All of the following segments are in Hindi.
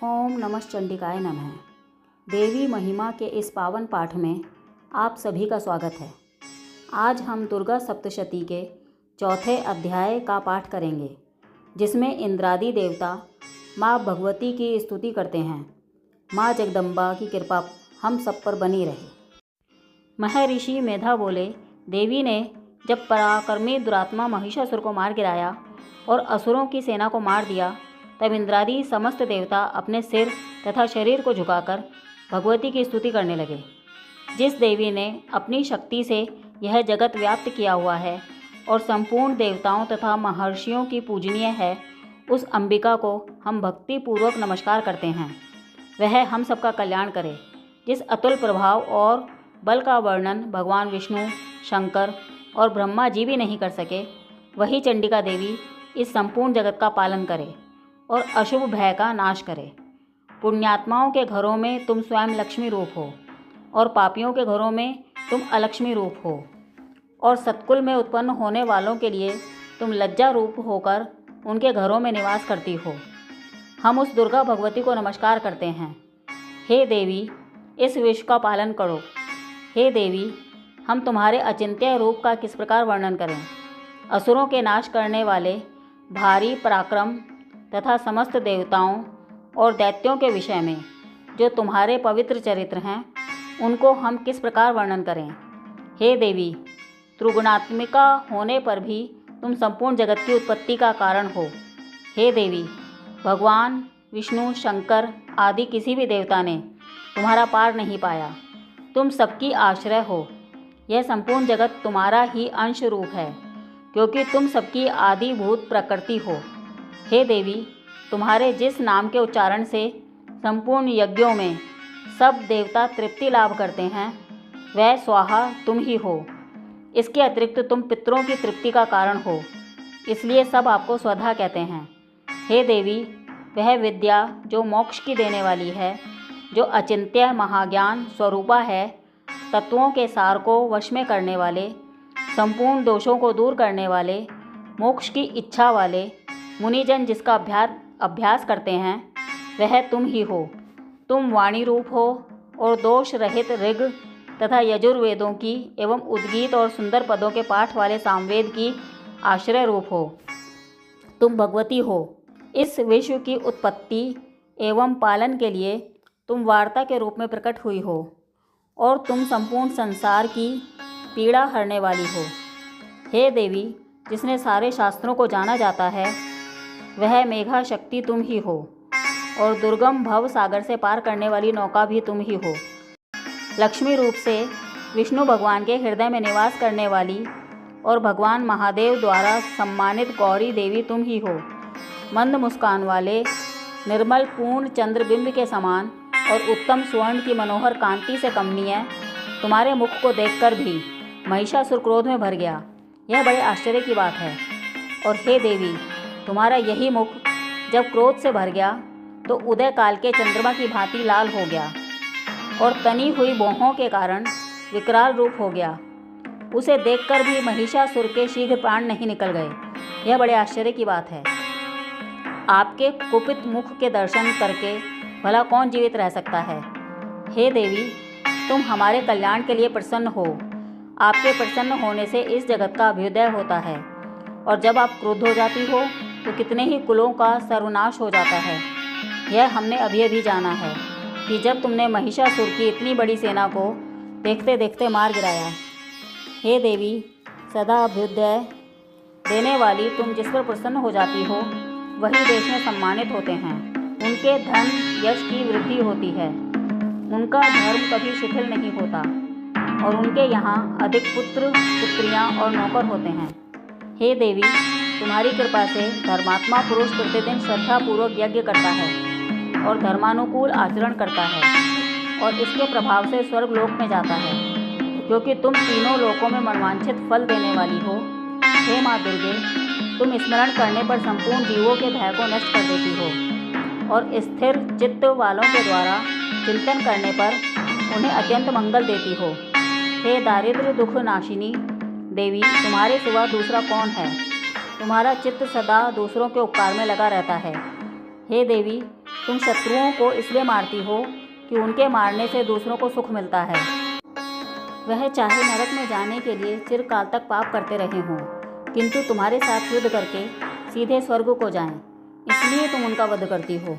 ओम नमः चंडिकाय नमः। देवी महिमा के इस पावन पाठ में आप सभी का स्वागत है। आज हम दुर्गा सप्तशती के चौथे अध्याय का पाठ करेंगे, जिसमें इंद्रादि देवता माँ भगवती की स्तुति करते हैं। माँ जगदम्बा की कृपा हम सब पर बनी रहे। महर्षि मेधा बोले, देवी ने जब पराक्रमी दुरात्मा महिषासुर को मार गिराया और असुरों की सेना को मार दिया, तब इंद्रादि समस्त देवता अपने सिर तथा शरीर को झुकाकर भगवती की स्तुति करने लगे। जिस देवी ने अपनी शक्ति से यह जगत व्याप्त किया हुआ है और संपूर्ण देवताओं तथा महर्षियों की पूजनीय है, उस अंबिका को हम भक्तिपूर्वक नमस्कार करते हैं। वह हम सबका कल्याण करे। जिस अतुल प्रभाव और बल का वर्णन भगवान विष्णु, शंकर और ब्रह्मा जी भी नहीं कर सके, वही चंडिका देवी इस संपूर्ण जगत का पालन करे और अशुभ भय का नाश करे। पुण्यात्माओं के घरों में तुम स्वयं लक्ष्मी रूप हो और पापियों के घरों में तुम अलक्ष्मी रूप हो, और सत्कुल में उत्पन्न होने वालों के लिए तुम लज्जा रूप होकर उनके घरों में निवास करती हो। हम उस दुर्गा भगवती को नमस्कार करते हैं। हे देवी, इस विश्व का पालन करो। हे देवी, हम तुम्हारे अचिंत्य रूप का किस प्रकार वर्णन करें। असुरों के नाश करने वाले भारी पराक्रम तथा समस्त देवताओं और दैत्यों के विषय में जो तुम्हारे पवित्र चरित्र हैं, उनको हम किस प्रकार वर्णन करें। हे देवी, त्रिगुणात्मिका होने पर भी तुम संपूर्ण जगत की उत्पत्ति का कारण हो। हे देवी, भगवान विष्णु, शंकर आदि किसी भी देवता ने तुम्हारा पार नहीं पाया। तुम सबकी आश्रय हो। यह संपूर्ण जगत तुम्हारा ही अंश रूप है, क्योंकि तुम सबकी आदिभूत प्रकृति हो। हे देवी, तुम्हारे जिस नाम के उच्चारण से संपूर्ण यज्ञों में सब देवता तृप्ति लाभ करते हैं, वह स्वाहा तुम ही हो। इसके अतिरिक्त तुम पितरों की तृप्ति का कारण हो, इसलिए सब आपको स्वधा कहते हैं। हे देवी, वह विद्या जो मोक्ष की देने वाली है, जो अचिंत्य महाज्ञान स्वरूपा है, तत्वों के सार को वश में करने वाले, संपूर्ण दोषों को दूर करने वाले, मोक्ष की इच्छा वाले मुनिजन जिसका अभ्यास करते हैं, वह तुम ही हो। तुम वाणी रूप हो और दोष रहित ऋग तथा यजुर्वेदों की एवं उद्गीत और सुंदर पदों के पाठ वाले सामवेद की आश्रय रूप हो। तुम भगवती हो। इस विश्व की उत्पत्ति एवं पालन के लिए तुम वार्ता के रूप में प्रकट हुई हो, और तुम संपूर्ण संसार की पीड़ा हरने वाली हो। हे देवी, जिसने सारे शास्त्रों को जाना जाता है, वह मेघा शक्ति तुम ही हो, और दुर्गम भव सागर से पार करने वाली नौका भी तुम ही हो। लक्ष्मी रूप से विष्णु भगवान के हृदय में निवास करने वाली और भगवान महादेव द्वारा सम्मानित गौरी देवी तुम ही हो। मंद मुस्कान वाले निर्मल पूर्ण चंद्रबिंब के समान और उत्तम स्वर्ण की मनोहर कांति से कमनीय तुम्हारे मुख को देखकर भी महिषासुर क्रोध में भर गया। यह बड़े आश्चर्य की बात है। और हे देवी, तुम्हारा यही मुख जब क्रोध से भर गया तो उदय काल के चंद्रमा की भांति लाल हो गया और तनी हुई भौहों के कारण विकराल रूप हो गया। उसे देखकर भी महिषासुर के शीघ्र प्राण नहीं निकल गए। यह बड़े आश्चर्य की बात है। आपके कुपित मुख के दर्शन करके भला कौन जीवित रह सकता है। हे देवी, तुम हमारे कल्याण के लिए प्रसन्न हो। आपके प्रसन्न होने से इस जगत का अभ्युदय होता है, और जब आप क्रुद्ध हो जाती हो तो कितने ही कुलों का सर्वनाश हो जाता है। यह हमने अभी अभी जाना है कि जब तुमने महिषासुर की इतनी बड़ी सेना को देखते देखते मार गिराया। हे देवी, सदा अभ्युदय देने वाली तुम जिस पर प्रसन्न हो जाती हो, वही देश में सम्मानित होते हैं। उनके धन यश की वृद्धि होती है, उनका धर्म कभी शिथिल नहीं होता, और उनके यहाँ अधिक पुत्र पुत्रियाँ और नौकर होते हैं। हे देवी, तुम्हारी कृपा से धर्मात्मा पुरुष प्रतिदिन श्रद्धापूर्वक यज्ञ करता है और धर्मानुकूल आचरण करता है, और इसके प्रभाव से स्वर्गलोक में जाता है, क्योंकि तुम तीनों लोकों में मनवांछित फल देने वाली हो। हे माँ दुर्गे, तुम स्मरण करने पर संपूर्ण जीवों के भय को नष्ट कर देती हो, और स्थिर चित्त वालों के द्वारा चिंतन करने पर उन्हें अत्यंत मंगल देती हो। हे दारिद्र्य दुख नाशिनी देवी, तुम्हारे सिवा दूसरा कौन है। तुम्हारा चित्त सदा दूसरों के उपकार में लगा रहता है। हे देवी, तुम शत्रुओं को इसलिए मारती हो कि उनके मारने से दूसरों को सुख मिलता है। वह चाहे नरक में जाने के लिए चिरकाल तक पाप करते रहे हों, किंतु तुम्हारे साथ युद्ध करके सीधे स्वर्ग को जाएं, इसलिए तुम उनका वध करती हो।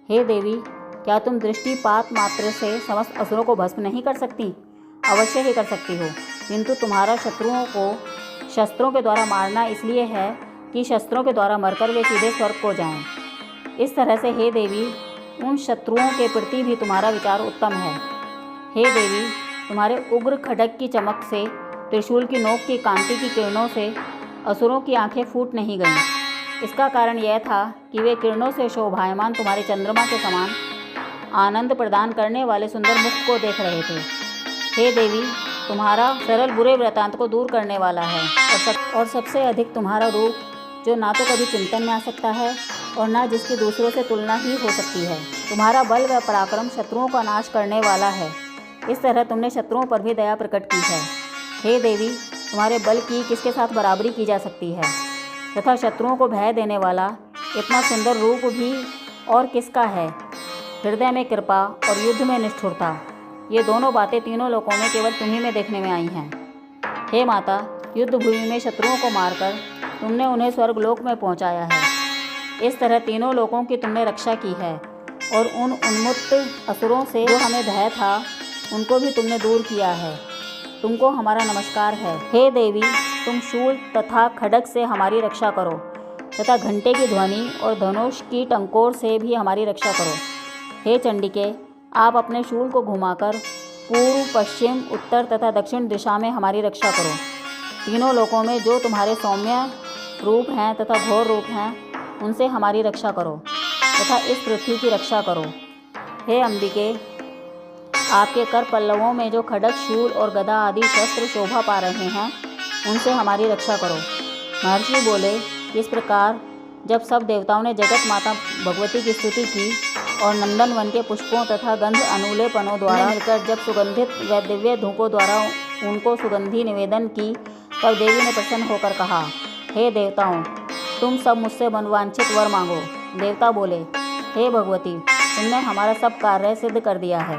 हे देवी, क्या तुम दृष्टिपात मात्र से समस्त असुरों को भस्म नहीं कर सकती? अवश्य ही कर सकती हो, किंतु तुम्हारा शत्रुओं को शस्त्रों के द्वारा मारना इसलिए है कि शस्त्रों के द्वारा मरकर वे सीधे स्वर्ग को जाएं। इस तरह से हे देवी, उन शत्रुओं के प्रति भी तुम्हारा विचार उत्तम है। हे देवी, तुम्हारे उग्र खड्ग की चमक से, त्रिशूल की नोक की कांति की किरणों से असुरों की आंखें फूट नहीं गईं। इसका कारण यह था कि वे किरणों से शोभायमान तुम्हारे चंद्रमा के समान आनंद प्रदान करने वाले सुंदर मुख को देख रहे थे। हे देवी, तुम्हारा सरल बुरे वृत्तांत को दूर करने वाला है और सबसे अधिक तुम्हारा रूप, जो ना तो कभी चिंतन में आ सकता है और ना जिसकी दूसरों से तुलना ही हो सकती है। तुम्हारा बल व पराक्रम शत्रुओं का नाश करने वाला है। इस तरह तुमने शत्रुओं पर भी दया प्रकट की है। हे देवी, तुम्हारे बल की किसके साथ बराबरी की जा सकती है, तथा शत्रुओं को भय देने वाला इतना सुंदर रूप भी और किसका है। हृदय में कृपा और युद्ध में निष्ठुरता, ये दोनों बातें तीनों लोकों में केवल तुम्हीं में देखने में आई हैं। हे माता, युद्ध भूमि में शत्रुओं को मारकर तुमने उन्हें स्वर्गलोक में पहुंचाया है। इस तरह तीनों लोकों की तुमने रक्षा की है और उन उन्मत्त असुरों से जो हमें भय था, उनको भी तुमने दूर किया है। तुमको हमारा नमस्कार है। हे देवी, तुम शूल तथा खड्ग से हमारी रक्षा करो तथा घंटे की ध्वनि और धनुष की टंकोर से भी हमारी रक्षा करो। हे चंडिके, आप अपने शूल को घुमाकर पूर्व, पश्चिम, उत्तर तथा दक्षिण दिशा में हमारी रक्षा करो। तीनों लोकों में जो तुम्हारे सौम्य रूप हैं तथा घोर रूप हैं, उनसे हमारी रक्षा करो तथा इस पृथ्वी की रक्षा करो। हे अंबिके, आपके कर पल्लवों में जो खड्ग, शूल और गदा आदि शस्त्र शोभा पा रहे हैं, उनसे हमारी रक्षा करो। महर्षि बोले, इस प्रकार जब सब देवताओं ने जगत माता भगवती की स्तुति की और नंदन वन के पुष्पों तथा गंध अनुलेपनों द्वारा मिलकर जब सुगंधित व दिव्य धूपों द्वारा उनको सुगंधी निवेदन की, तब देवी ने प्रसन्न होकर कहा, हे देवताओं, तुम सब मुझसे मनवांछित वर मांगो। देवता बोले, हे भगवती, तुमने हमारा सब कार्य सिद्ध कर दिया है।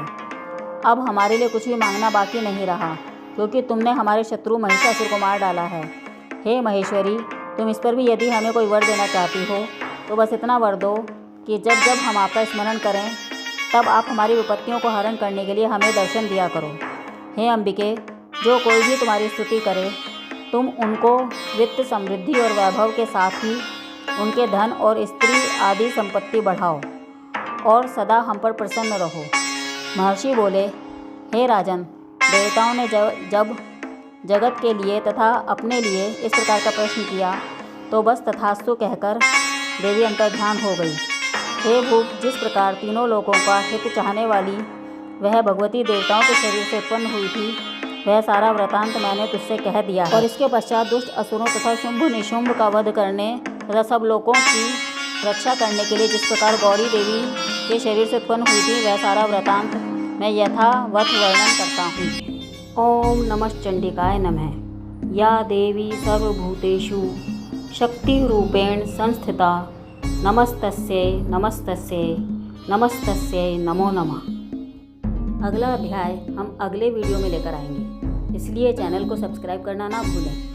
अब हमारे लिए कुछ भी मांगना बाकी नहीं रहा, क्योंकि तुमने हमारे शत्रु महिषासुर को मार डाला है। हे महेश्वरी, तुम इस पर भी यदि हमें कोई वर देना चाहती हो, तो बस इतना वर दो कि जब जब हम आपका स्मरण करें, तब आप हमारी विपत्तियों को हरण करने के लिए हमें दर्शन दिया करो। हे अंबिके, जो कोई भी तुम्हारी स्तुति करे, तुम उनको वित्त, समृद्धि और वैभव के साथ ही उनके धन और स्त्री आदि संपत्ति बढ़ाओ और सदा हम पर प्रसन्न रहो। महर्षि बोले, हे राजन, देवताओं ने जब जगत के लिए तथा अपने लिए इस प्रकार का प्रश्न किया, तो बस तथास्तु कहकर देवी अंतर्ध्यान हो गई। हे भूप, जिस प्रकार तीनों लोगों का हित चाहने वाली वह भगवती देवताओं के शरीर से उत्पन्न हुई थी, वह सारा वृतांत मैंने तुझसे कह दिया। और इसके पश्चात दुष्ट असुरों तथा शुंभ निशुंभ का वध करने तथा सब लोगों की रक्षा करने के लिए जिस प्रकार गौरी देवी के शरीर से उत्पन्न हुई थी, वह सारा वृतांत मैं यथावत वर्णन करता हूँ। ओम नमः चंडिकाय नमः। या देवी सर्वभूतेषु शक्तिरूपेण संस्थिता, नमस्तस्यै नमस्तस्यै नमस्तस्यै नमो नमः। अगला अध्याय हम अगले वीडियो में लेकर आएंगे, इसलिए चैनल को सब्सक्राइब करना ना भूलें।